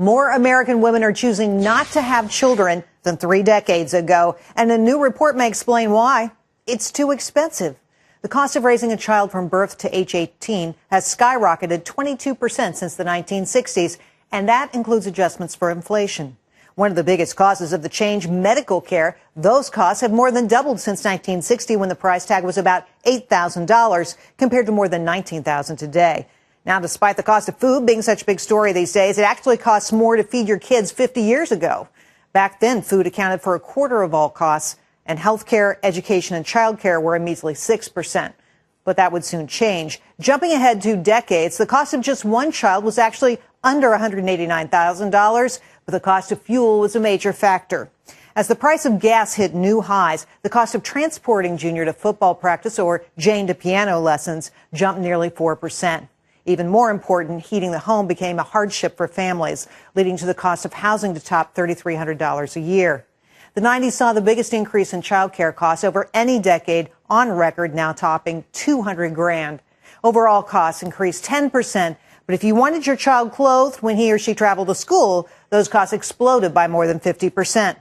More American women are choosing not to have children than 3 decades ago, and a new report may explain why. It's too expensive. The cost of raising a child from birth to age 18 has skyrocketed 22% since the 1960s, and that includes adjustments for inflation. One of the biggest causes of the change, medical care. Those costs have more than doubled since 1960, when the price tag was about $8,000 compared to more than $19,000 today. Now, despite the cost of food being such a big story these days, it actually costs more to feed your kids 50 years ago. Back then, food accounted for a quarter of all costs, and health care, education, and child care were a measly 6%. But that would soon change. Jumping ahead 2 decades, the cost of just one child was actually under $189,000, but the cost of fuel was a major factor. As the price of gas hit new highs, the cost of transporting Junior to football practice or Jane to piano lessons jumped nearly 4%. Even more important, heating the home became a hardship for families, leading to the cost of housing to top $3,300 a year. The 90s saw the biggest increase in child care costs over any decade on record, now topping $200 grand. Overall costs increased 10%, but if you wanted your child clothed when he or she traveled to school, those costs exploded by more than 50%.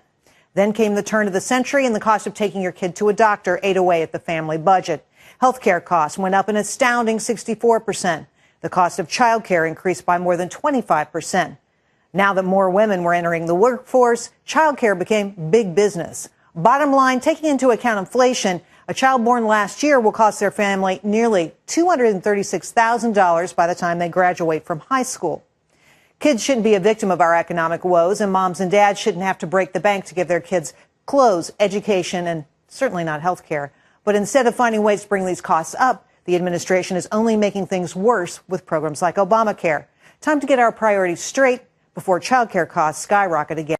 Then came the turn of the century, and the cost of taking your kid to a doctor ate away at the family budget. Health care costs went up an astounding 64%. The cost of child care increased by more than 25%. Now that more women were entering the workforce, child care became big business. Bottom line, taking into account inflation, a child born last year will cost their family nearly $236,000 by the time they graduate from high school. Kids shouldn't be a victim of our economic woes, and moms and dads shouldn't have to break the bank to give their kids clothes, education, and certainly not health care. But instead of finding ways to bring these costs up, the administration is only making things worse with programs like Obamacare. Time to get our priorities straight before child care costs skyrocket again.